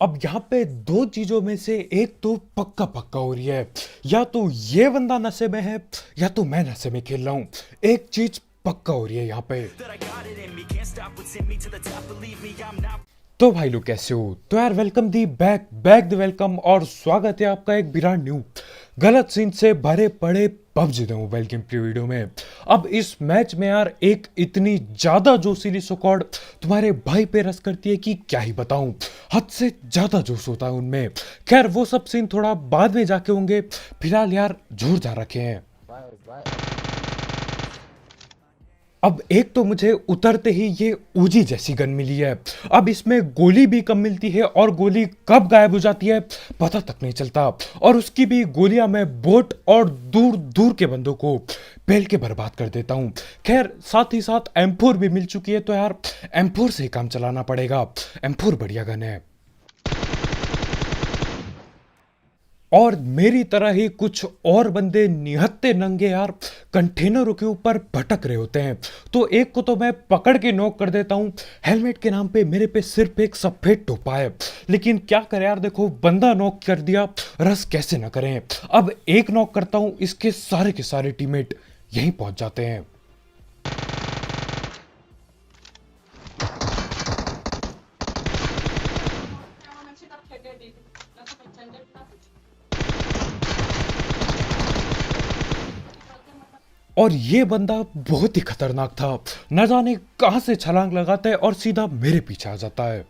अब यहाँ पे दो चीजों में से एक तो पक्का पक्का हो रही है। या तो ये बंदा नशे में है या तो मैं नशे में खेल रहा हूँ। एक चीज पक्का हो रही है यहाँ पे। तो भाई लोग कैसे हो? तो यार welcome the back back the welcome और स्वागत है आपका एक ब्रांड न्यू गलत सीन से भरे पड़े PUBG the mobile game play video में। अब इस मैच में यार एक इतनी ज्यादा जोशीली स्क्वाड तुम्हारे भाई पे रस करती है कि क्या ही बताऊं। हद से ज्यादा जोश होता है उनमें। खैर वो सब सीन थोड़ा बाद में जाके होंगे। फिलहाल यार जोरदार रखे हैं। Bye bye. अब एक तो मुझे उतरते ही ये ऊजी जैसी गन मिली है। अब इसमें गोली भी कम मिलती है और गोली कब गायब हो जाती है पता तक नहीं चलता। और उसकी भी गोलियां मैं बोट और दूर दूर के बंदों को पेल के बर्बाद कर देता हूं। खैर साथ ही साथ M4 भी मिल चुकी है तो यार M4 से ही काम चलाना पड़ेगा। M4 बढ़िया गन है। और मेरी तरह ही कुछ और बंदे निहत्ते नंगे यार कंटेनरों के ऊपर भटक रहे होते हैं। तो एक को तो मैं पकड़ के नॉक कर देता हूं। हेलमेट के नाम पे मेरे पे सिर्फ एक सफेद टोपा है, लेकिन क्या करें यार, देखो बंदा नॉक कर दिया, रस कैसे ना करें। अब एक नॉक करता हूं, इसके सारे के सारे टीममेट यहीं पहुंच जाते हैं। और ये बंदा बहुत ही खतरनाक था। न जाने कहां से छलांग लगाता है और सीधा मेरे पीछे आ जाता है।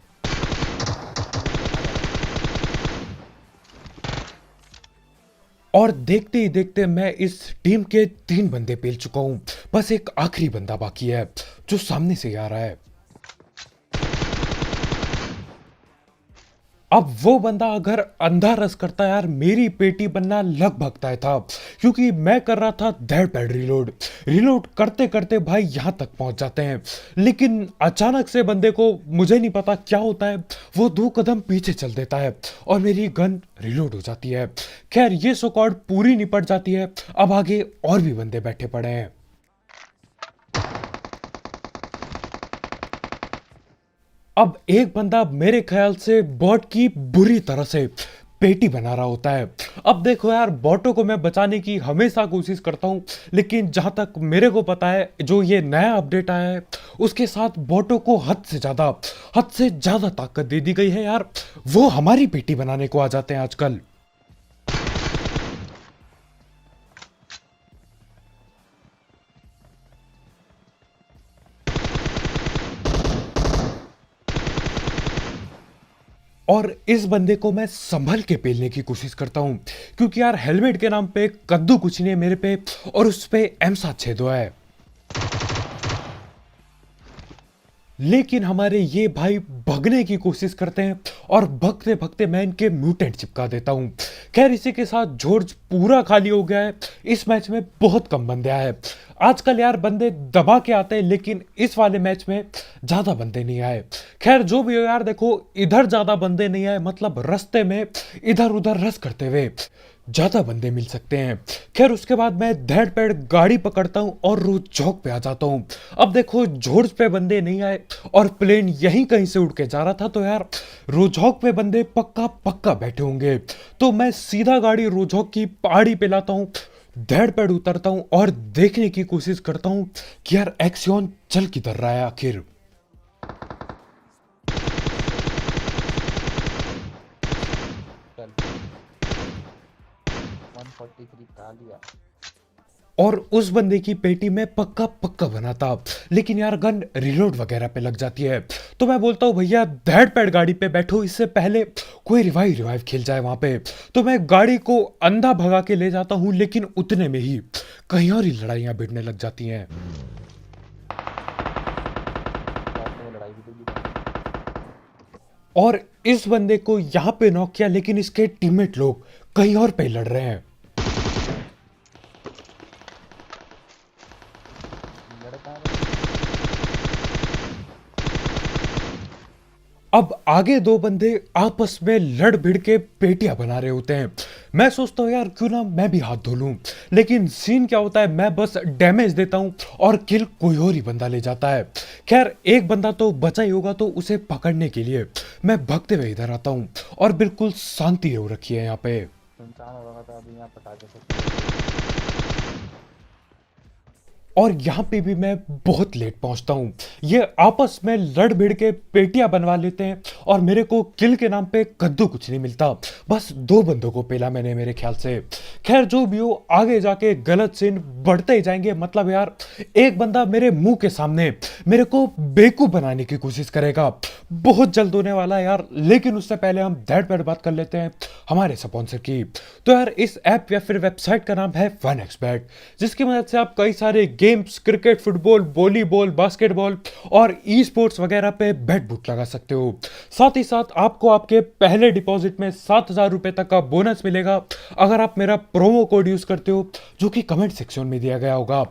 और देखते ही देखते मैं इस टीम के 3 बंदे पेल चुका हूं। बस एक आखिरी बंदा बाकी है जो सामने से आ रहा है। अब वो बंदा अगर अंधा रस करता यार मेरी पेटी बनना लगभग तय था, क्योंकि मैं कर रहा था धड़ पैड रिलोड। रिलोड करते करते भाई यहां तक पहुंच जाते हैं, लेकिन अचानक से बंदे को मुझे नहीं पता क्या होता है, वो 2 कदम पीछे चल देता है और मेरी गन रिलोड हो जाती है। खैर ये स्क्वाड पूरी निपट जाती है। अब आगे और भी बंदे बैठे पड़े हैं। अब एक बंदा मेरे ख्याल से बॉट की बुरी तरह से पेटी बना रहा होता है। अब देखो यार, बॉटों को मैं बचाने की हमेशा कोशिश करता हूं, लेकिन जहां तक मेरे को पता है जो ये नया अपडेट आया है उसके साथ बॉटों को हद से ज्यादा ताकत दे दी गई है यार। वो हमारी पेटी बनाने को आ जाते हैं आजकल। और इस बंदे को मैं संभल के पेलने की कोशिश करता हूं, क्योंकि यार हेलमेट के नाम पे कद्दू कुछ नहीं है मेरे पे और उस पे M7 छेदो है। लेकिन हमारे ये भाई भगने की कोशिश करते हैं और भगते भगते मैं इनके म्यूटेंट चिपका देता हूं। खैर इसी के साथ जॉर्ज पूरा खाली हो गया है। इस मैच में बहुत कम बंदे आए। आजकल यार बंदे दबा के आते हैं, लेकिन इस वाले मैच में ज्यादा बंदे नहीं आए। खैर जो भी हो यार, देखो इधर ज्यादा बंदे नहीं आए, मतलब रास्ते में इधर उधर रस करते हुए ज्यादा बंदे मिल सकते हैं। खैर उसके बाद मैं धैड़ पैड़ गाड़ी पकड़ता हूं और रोज चौक पे आ जाता हूं। अब देखो जॉर्ज पे बंदे नहीं आए और प्लेन यहीं कहीं से उड़ के जा रहा था, तो यार रोजहॉक पे बंदे पक्का पक्का बैठे होंगे। तो मैं सीधा गाड़ी रोजहॉक की पहाड़ी पे लाता हूं, धैड़ पैड़ उतरता हूं और देखने की कोशिश करता हूं कि यार एक्सियन चल किधर रहा है आखिर। चल 143 खा लिया। और उस बंदे की पेटी में पक्का पक्का बना था, लेकिन यार गन रिलोड वगैरह पे लग जाती है। तो मैं बोलता हूँ भैया धैड़ पैड़ गाड़ी पे बैठो, इससे पहले कोई रिवाइव खेल जाए वहां पे। तो मैं गाड़ी को अंधा भगा के ले जाता हूँ, लेकिन उतने में ही कहीं और ही लड़ाइयां भिड़ने लग जाती हैं। लास्ट में लड़ाई भी तो और इस बंदे को यहां पे नॉक किया, लेकिन इसके टीममेट लोग कहीं और पे लड़ रहे हैं। लड़का है। अब आगे दो बंदे आपस में लड़ भिड़ के पेटियां बना रहे होते हैं। मैं सोचता हूँ यार क्यों ना मैं भी हाथ धो लूं, लेकिन सीन क्या होता है, मैं बस डैमेज देता हूँ और किल कोई और ही बंदा ले जाता है। खैर एक बंदा तो बचा ही होगा, तो उसे पकड़ने के लिए मैं भागते हुए इधर आता हूँ और बिल्कुल शांति हो रखी है यहाँ पे। सुनसान हो रहा था अभी यहाँ पता कैसे। और यहाँ पे भी मैं बहुत लेट पहुंचता हूँ। ये आपस में लड़ भिड़ के पेटियां बनवा लेते हैं और मेरे को किल के नाम पे कद्दू कुछ नहीं मिलता। बस दो बंदों को पेला मैंने मेरे ख्याल से। खैर जो भी हो, आगे जाके गलत सीन बढ़ते ही जाएंगे। मतलब यार एक बंदा मेरे मुंह के सामने मेरे को बेवकूफ बनाने की कोशिश करेगा, बहुत जल्द होने वाला है यार। लेकिन उससे पहले हम दैट पैट बात कर लेते हैं हमारे स्पॉन्सर की। तो यार इस ऐप या फिर वेबसाइट का नाम है 1xBet, जिसकी मदद से आप कई सारे games, cricket, football, volleyball, basketball और ई स्पोर्ट्स वगैरह पे बेट बुक लगा सकते हो। साथ ही साथ आपको आपके पहले डिपॉजिट में 7,000 रुपए तक का बोनस मिलेगा अगर आप मेरा प्रोमो कोड यूज करते हो, जो कि कमेंट सेक्शन में दिया गया होगा।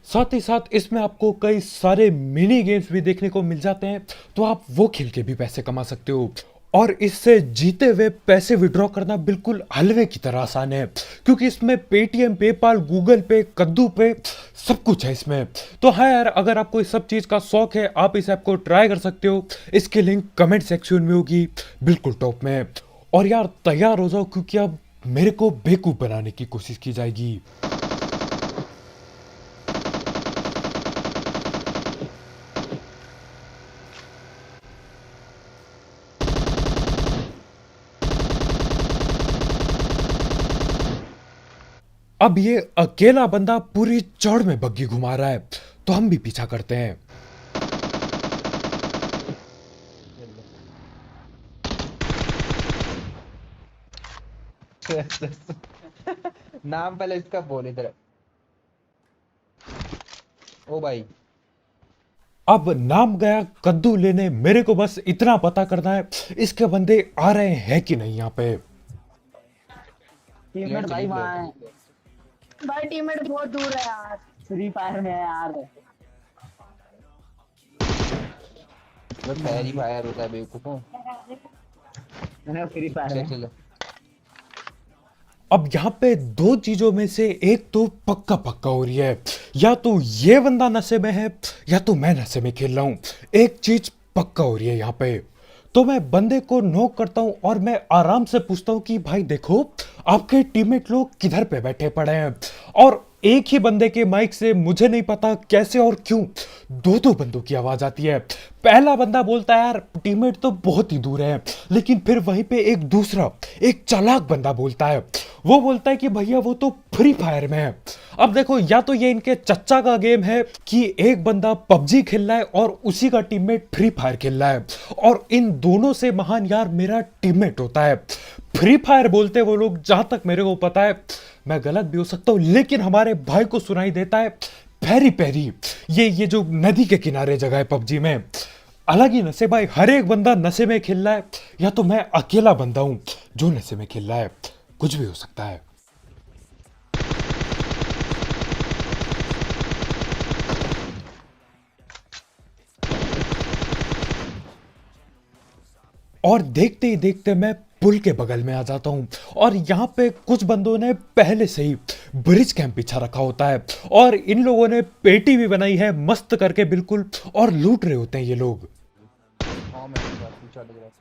साथ ही साथ इसमें आपको कई सारे मिनी गेम्स भी देखने को मिल जाते हैं, तो आप वो खेल के भी पैसे कमा सकते हो। और इससे जीते हुए पैसे विड्रॉ करना बिल्कुल हलवे की तरह आसान है, क्योंकि इसमें पेटीएम, पेपाल, गूगल पे, कद्दू पे सब कुछ है इसमें। तो हाँ यार, अगर आपको इस सब चीज़ का शौक है, आप इस ऐप को ट्राई कर सकते हो। इसकी लिंक कमेंट सेक्शन में होगी, बिल्कुल टॉप में। और यार तैयार हो जाओ, क्योंकि अब मेरे को बेवकूफ़ बनाने की कोशिश की जाएगी। अब ये अकेला बंदा पूरी चौड़ में बग्गी घुमा रहा है, तो हम भी पीछा करते हैं। नाम पहले इसका बोल इधर। ओ भाई अब नाम गया कद्दू लेने, मेरे को बस इतना पता करना है इसके बंदे आ रहे हैं कि नहीं यहाँ पे। टीममेट भाई वहाँ है भाई, टीममेट बहुत दूर है यार, फ्री फायर में है यार। पैरी फायर होता है बेवकूफों। मैंने फ्री फायर चल है। चल अब यहाँ पे दो चीजों में से एक तो पक्का पक्का हो रही है, या तो ये बंदा नशे में है या तो मैं नशे में खेल रहा हूँ। एक चीज पक्का हो रही है यहाँ पे। तो मैं बंदे को नॉक करता हूँ और मैं आराम से पूछता हूँ कि भाई देखो, आपके टीममेट लोग किधर पे बैठे पड़े हैं। और एक ही बंदे के माइक से, मुझे नहीं पता कैसे और क्यों, दो दो बंदों की आवाज आती है। पहला बंदा बोलता है यार टीममेट तो बहुत ही दूर है, लेकिन फिर वहीं पे एक दूसरा, एक चालाक बंदा बोलता है। वो बोलता है कि भैया वो तो फ्री फायर में है। अब देखो, या तो ये इनके चच्चा का गेम है कि एक बंदा पबजी खेल रहा है और उसी का टीममेट फ्री फायर खेल रहा है, और इन दोनों से महान यार मेरा टीममेट होता है। फ्री फायर बोलते वो लोग, जहां तक मेरे को पता है, मैं गलत भी हो सकता हूं, लेकिन हमारे भाई को सुनाई देता है पैरी पैरी। ये जो नदी के किनारे जगह है पबजी में, अलग ही नशे भाई। हर एक बंदा नशे में खेल रहा है, या तो मैं अकेला बंदा हूं जो नशे में खेल रहा है। कुछ भी हो सकता है। और देखते ही देखते मैं पुल के बगल में आ जाता हूं, और यहाँ पे कुछ बंदों ने पहले से ही ब्रिज कैंप बिछा रखा होता है, और इन लोगों ने पेटी भी बनाई है मस्त करके बिल्कुल, और लूट रहे होते हैं ये लोग। हाँ मैं इस बार पूछा लग रहा है।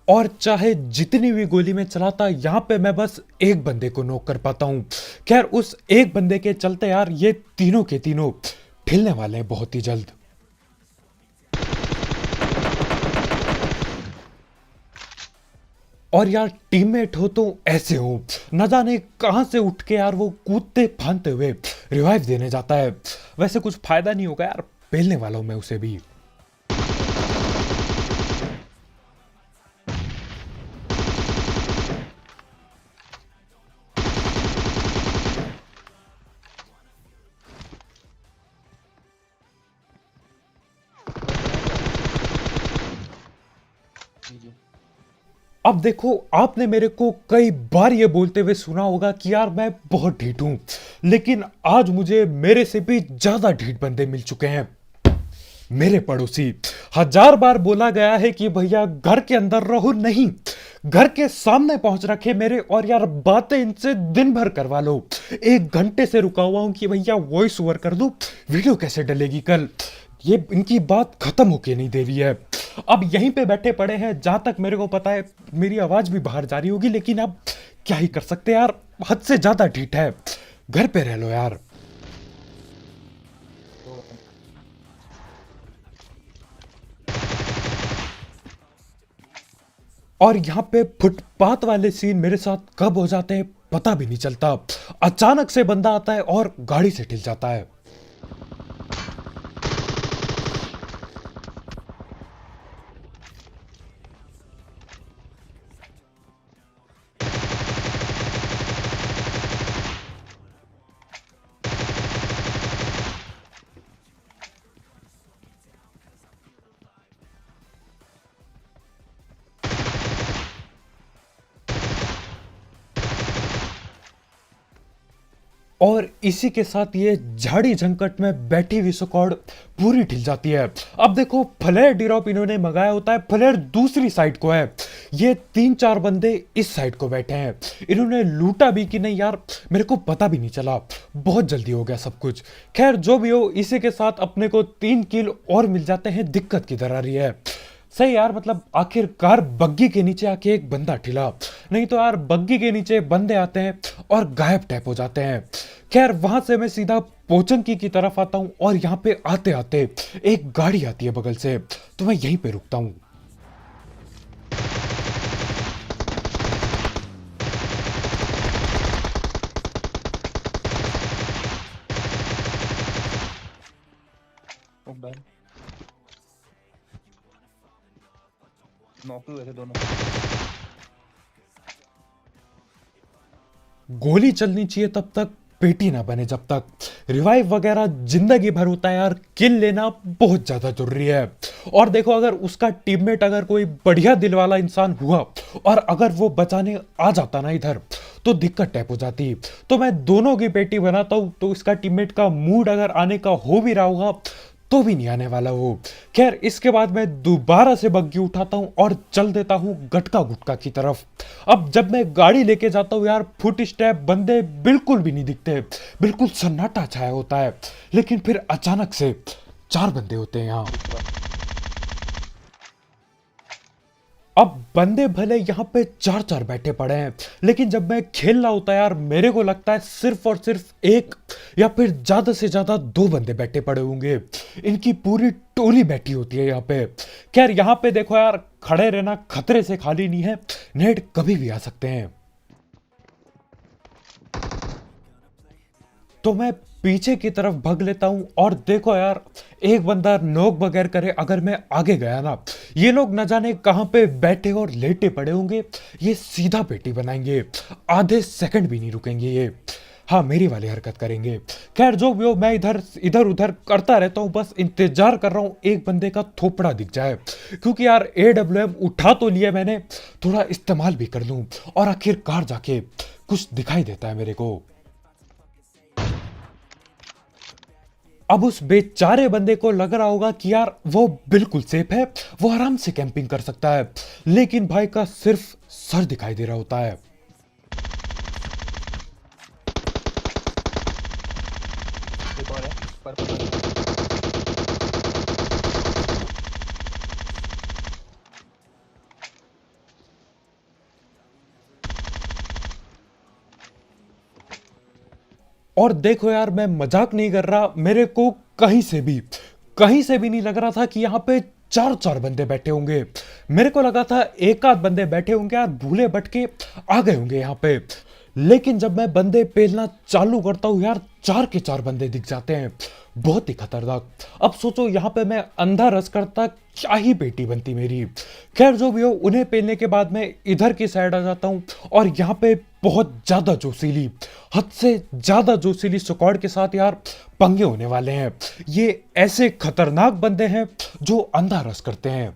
और चाहे जितनी भी गोली में चलाता, यहाँ पे मैं बस एक बंदे को नॉक कर पाता हूँ। खैर उस एक बंदे के चलते यार ये तीनों के तीनों ठिलने वाले हैं बहुत ही जल्द। और यार टीममेट हो तो ऐसे हो, न जाने कहां से उठ के यार वो कूदते फांदते हुए रिवाइव देने जाता है। वैसे कुछ फायदा नहीं होगा यार, पेलने वाला हूं मैं उसे भी। जी जी। अब देखो, आपने मेरे को कई बार ये बोलते हुए सुना होगा कि यार मैं बहुत ढीठ हूं, लेकिन आज मुझे मेरे से भी ज्यादा ढीठ बंदे मिल चुके हैं। मेरे पड़ोसी, 1000 बार बोला गया है कि भैया घर के अंदर रहो, नहीं, घर के सामने पहुंच रखे मेरे, और यार बातें इनसे दिन भर करवा लो। 1 घंटे से रुका हुआ हूं कि भैया वॉइस ओवर कर दो, वीडियो कैसे डलेगी कल। ये इनकी बात खत्म होके नहीं दे रही है। अब यहीं पे बैठे पड़े हैं, जहां तक मेरे को पता है मेरी आवाज भी बाहर जा रही होगी, लेकिन अब क्या ही कर सकते हैं यार, हद से ज्यादा ढीठ है। घर पे रह लो यार। तो और यहाँ पे फुटपाथ वाले सीन मेरे साथ कब हो जाते हैं पता भी नहीं चलता। अचानक से बंदा आता है और गाड़ी से ठिल जाता है। और इसी के साथ ये झाड़ी झंकट में बैठी हुई स्क्वाड पूरी ढिल जाती है। अब देखो, फ्लेयर ड्रॉप इन्होंने मंगाया होता है, फ्लेयर दूसरी साइड को है, ये 3-4 बंदे इस साइड को बैठे हैं। इन्होंने लूटा भी कि नहीं यार मेरे को पता भी नहीं चला, बहुत जल्दी हो गया सब कुछ। खैर जो भी हो, इसी के साथ अपने को 3 किल और मिल जाते हैं। दिक्कत किधर आ रही है? सही यार, मतलब आखिरकार बग्गी के नीचे आके एक बंदा ठिला, नहीं तो यार बग्गी के नीचे बंदे आते हैं और गायब टैप हो जाते हैं। खैर वहां से मैं सीधा पोचंकी की तरफ आता हूं, और यहाँ पे आते आते एक गाड़ी आती है बगल से, तो मैं यहीं पे रुकता हूं। बैल नौकरी हुए थे दोनों। गोली चलनी चाहिए तब तक, पेटी ना बने जब तक। रिवाइव वगैरह जिंदगी भर होता है यार, किल लेना बहुत ज्यादा जरूरी है। और देखो, अगर उसका टीममेट अगर कोई बढ़िया दिल वाला इंसान हुआ और अगर वो बचाने आ जाता ना इधर, तो दिक्कत टैप हो जाती। तो मैं दोनों की पेटी बनाता हूं, तो इसका टीममेट का मूड अगर आने का हो भी रहा होगा तो भी नहीं आने वाला वो। खैर इसके बाद मैं दोबारा से बग्गी उठाता हूं और चल देता हूं गटका गुटका की तरफ। अब जब मैं गाड़ी लेके जाता हूं यार, फुट स्टेप बंदे बिल्कुल भी नहीं दिखते, बिल्कुल सन्नाटा छाया होता है। लेकिन फिर अचानक से 4 बंदे होते हैं यहाँ। अब बंदे भले यहाँ पे 4-4 बैठे पड़े हैं, लेकिन जब मैं खेल रहा होता है यार, मेरे को लगता है सिर्फ और सिर्फ 1 या फिर ज्यादा से ज्यादा 2 बंदे बैठे पड़े होंगे। इनकी पूरी टोली बैठी होती है यहाँ पे। खैर यहाँ पे देखो यार, खड़े रहना खतरे से खाली नहीं है, नेट कभी भी आ सकते हैं। तो मैं पीछे की तरफ भाग लेता हूं, और देखो यार, एक बंदा नोक बगैर करे अगर मैं आगे गया ना, ये लोग न जाने कहां पे बैठे और लेटे पड़े होंगे, ये सीधा पेटी बनाएंगे, आधे सेकंड भी नहीं रुकेंगे ये। हाँ, मेरी वाली हरकत करेंगे। खैर जो भी हो, मैं इधर उधर करता रहता हूं, बस इंतजार कर रहा हूं एक बंदे का थोपड़ा दिख जाए, क्योंकि यार AWM उठा तो लिया मैंने, थोड़ा इस्तेमाल भी कर लूं, और आखिरकार जाके कुछ दिखाई देता है मेरे को। अब उस बेचारे बंदे को लग रहा होगा कि यार वो बिल्कुल सेफ है, वो आराम से कैंपिंग कर सकता है, लेकिन भाई का सिर्फ सर दिखाई दे रहा होता है। एक और है पर्पल। और देखो यार, मैं मजाक नहीं कर रहा, मेरे को कहीं से भी नहीं लग रहा था कि यहाँ पे 4-4 बंदे बैठे होंगे। मेरे को लगा था 1 आध बंदे बैठे होंगे यार, भूले भटके आ गए होंगे यहाँ पे। लेकिन जब मैं बंदे पेलना चालू करता हूँ यार, 4 के 4 बंदे दिख जाते हैं, बहुत ही खतरनाक। अब सोचो यहाँ पे मैं अंधा रस करता, क्या ही पेटी बनती मेरी। खैर जो भी हो, उन्हें पेलने के बाद मैं इधर की साइड आ जाता हूँ, और यहाँ पे बहुत ज्यादा जोशीली, हद से ज्यादा जोशीली स्क्वाड के साथ यार पंगे होने वाले हैं। ये ऐसे खतरनाक बंदे हैं जो अंधा रस करते हैं।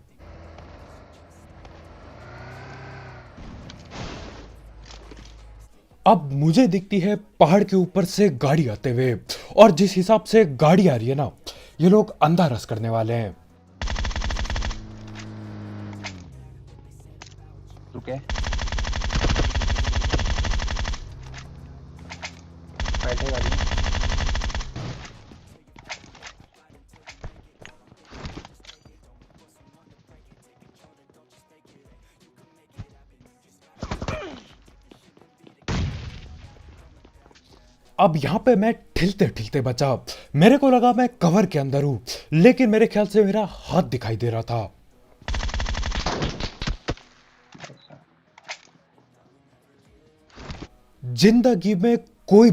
अब मुझे दिखती है पहाड़ के ऊपर से गाड़ी आते हुए, और जिस हिसाब से गाड़ी आ रही है ना, ये लोग अंधा रस करने वाले हैं। रुके बैठे गाड़ी में। अब यहां पे मैं ठिलते ठिलते बचा। मेरे को लगा मैं कवर के अंदर हूं, लेकिन मेरे ख्याल से मेरा हाथ दिखाई दे रहा था। जिंदगी में कोई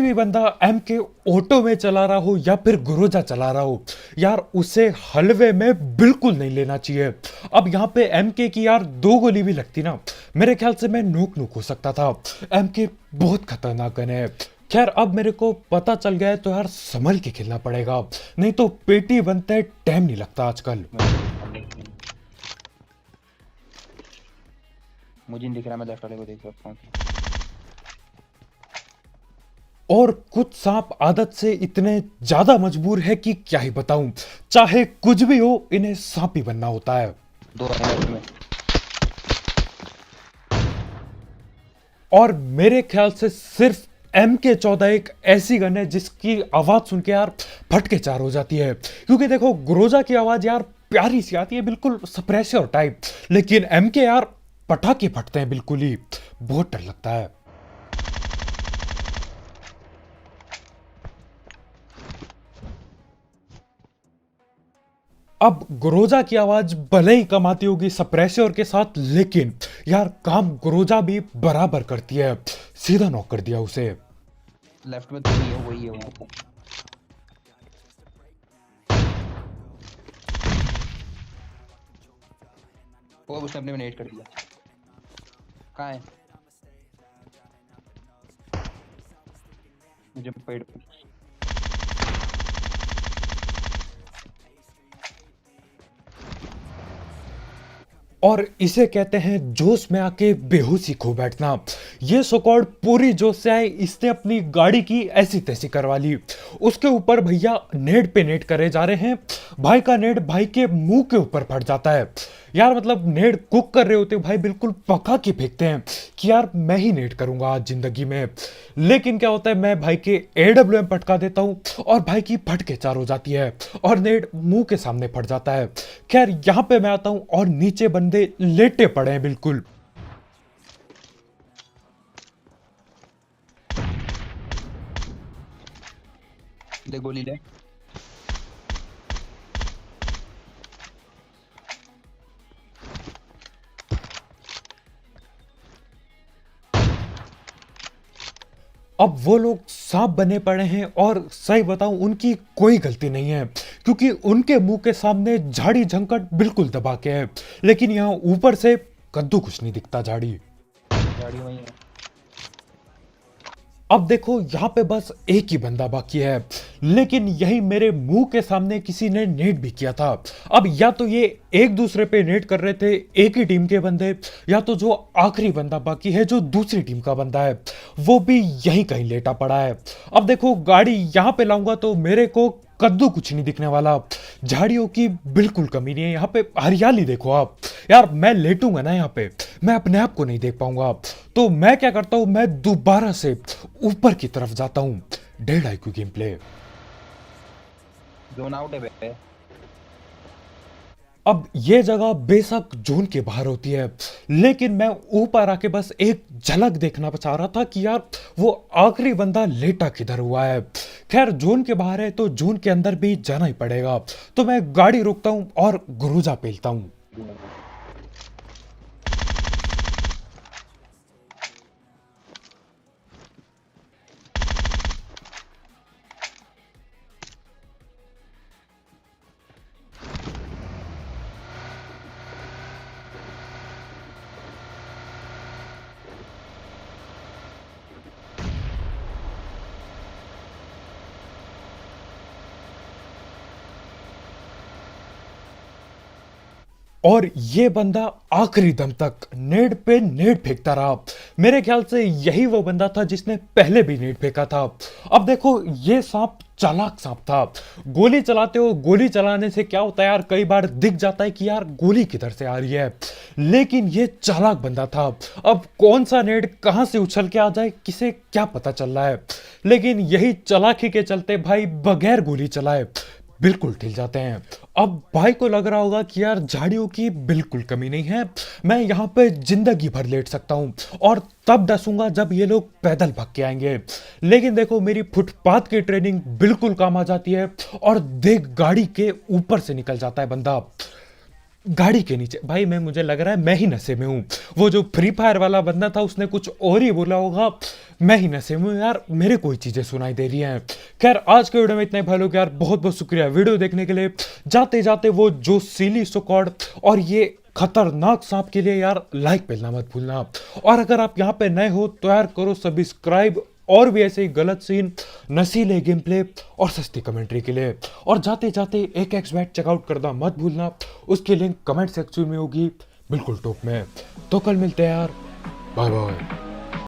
भी बंदा एम के ऑटो में चला रहा हो या फिर गुरोजा चला रहा हो, यार उसे हलवे में बिल्कुल नहीं लेना चाहिए। अब यहाँ पे एम के की यार 2 गोली भी लगती ना, मेरे ख्याल से मैं नोक हो सकता था। एम के बहुत खतरनाक गन है। खैर अब मेरे को पता चल गया है तो यार संभल के खेलना पड़ेगा, नहीं तो पेटी बनते टाइम नहीं लगता आजकल। मुझे नहीं दिख रहा, मैं लेफ्ट वाले को देख सकता हूँ। और कुछ सांप आदत से इतने ज्यादा मजबूर है कि क्या ही बताऊं, चाहे कुछ भी हो इन्हें सांप ही बनना होता है। 2 हैं में। और मेरे ख्याल से सिर्फ MK14 एक ऐसी गन है जिसकी आवाज सुन के यार फटके चार हो जाती है। क्योंकि देखो ग्रोजा की आवाज यार प्यारी सी आती है, बिल्कुल सप्रेसर टाइप, लेकिन MK यार पटाखे फटते हैं बिल्कुल ही, बहुत डर लगता है। अब ग्रोजा की आवाज भले ही कम आती होगी सप्रेसर के साथ, लेकिन यार काम ग्रोजा भी बराबर करती है। सीधा नॉक कर दिया उसे। लेफ्ट में 2 ही है, वही है वहाँ पे। वो उसने अपने में नेट कर दिया। कहाँ है? मुझे पेड़ पे। और इसे कहते हैं जोश में आके बेहोशी खो बैठना। ये सोकॉर्ड पूरी जोश से आए, इसने अपनी गाड़ी की ऐसी तैसी करवा ली। उसके ऊपर भैया नेट पे नेट करे जा रहे हैं। भाई का नेट भाई के मुंह के ऊपर फट जाता है। यार मतलब नेट कुक कर रहे होते भाई बिल्कुल पका के फेंकते हैं कि यार मैं ही नेट करूंगा आज जिंदगी में। लेकिन क्या होता है, मैं भाई के AWM पटका देता हूं और भाई की फट के चार हो जाती है और नेट मुंह के सामने फट जाता है। खैर यहां पे मैं आता हूं और नीचे बंदे लेटे पड़े हैं बिल्कुल। दे गोली ले। अब वो लोग सांप बने पड़े हैं और सही बताऊं उनकी कोई गलती नहीं है, क्योंकि उनके मुंह के सामने झाड़ी झंकट बिल्कुल दबा के है, लेकिन यहाँ ऊपर से कद्दू कुछ नहीं दिखता झाड़ी। गाड़ी वही है। अब देखो यहाँ पे बस एक ही बंदा बाकी है, लेकिन यही मेरे मुंह के सामने किसी ने नेट भी किया था। अब या तो ये एक दूसरे पे नेट कर रहे थे एक ही टीम के बंदे, या तो जो आखिरी बंदा बाकी है जो दूसरी टीम का बंदा है वो भी यहीं कहीं लेटा पड़ा है। अब देखो गाड़ी यहाँ पे लाऊंगा तो मेरे को कद्दू कुछ नहीं दिखने वाला, झाड़ियों की बिल्कुल कमी नहीं है। यहाँ पे हरियाली देखो आप, यार मैं लेटूंगा ना यहाँ पे मैं अपने आप को नहीं देख पाऊंगा। तो मैं क्या करता हूं, मैं दोबारा से ऊपर की तरफ जाता हूं। 1.5 IQ game play. Zone out है बे। अब ये जगह बेशक जोन के बाहर होती है, लेकिन मैं ऊपर आके बस एक झलक देखना चाह रहा था कि यार वो आखिरी बंदा लेटा किधर हुआ है। खैर जोन के बाहर है तो जोन के अंदर भी जाना ही पड़ेगा, तो मैं गाड़ी रोकता हूं और गुरुजा पेलता हूं। और ये बंदा आखिरी दम तक नेड पे नेड फेंकता रहा। मेरे ख्याल से यही वो बंदा था जिसने पहले भी नेड फेंका था। अब देखो ये सांप चालाक सांप था। गोली चलाते हो, गोली चलाने से क्या होता है यार, कई बार दिख जाता है कि यार गोली किधर से आ रही है, लेकिन ये चालाक बंदा था। अब कौन सा नेड कहां से उछल के आ जाए किसे क्या पता चल रहा है, लेकिन यही चालाकी के चलते भाई बगैर गोली चलाए बिल्कुल ठिल जाते हैं। अब भाई को लग रहा होगा कि यार झाड़ियों की बिल्कुल कमी नहीं है, मैं यहाँ पे जिंदगी भर लेट सकता हूँ और तब डसूंगा जब ये लोग पैदल भाग के आएंगे। लेकिन देखो मेरी फुटपाथ की ट्रेनिंग बिल्कुल काम आ जाती है और देख गाड़ी के ऊपर से निकल जाता है बंदा गाड़ी के नीचे। भाई मैं मुझे लग रहा है मैं ही नशे में हूँ। वो जो फ्री फायर वाला बंदा था उसने कुछ और ही बोला होगा, मैं ही नशे में हूँ यार, मेरे कोई चीजें सुनाई दे रही हैं। खैर आज के वीडियो में इतना ही भाई लोग, यार बहुत बहुत शुक्रिया वीडियो देखने के लिए। जाते जाते वो जो सीली सुकॉर्ड और ये खतरनाक सांप के लिए यार लाइक मिलना मत भूलना, और अगर आप यहाँ पे नए हो तो यार करो सब्सक्राइब, और भी ऐसे ही गलत सीन, नशीले गेम प्ले और सस्ती कमेंट्री के लिए। और जाते जाते एक एक्सबैट चेकआउट करना मत भूलना, उसकी लिंक कमेंट सेक्शन में होगी बिल्कुल टॉप में। तो कल मिलते हैं यार, बाय बाय।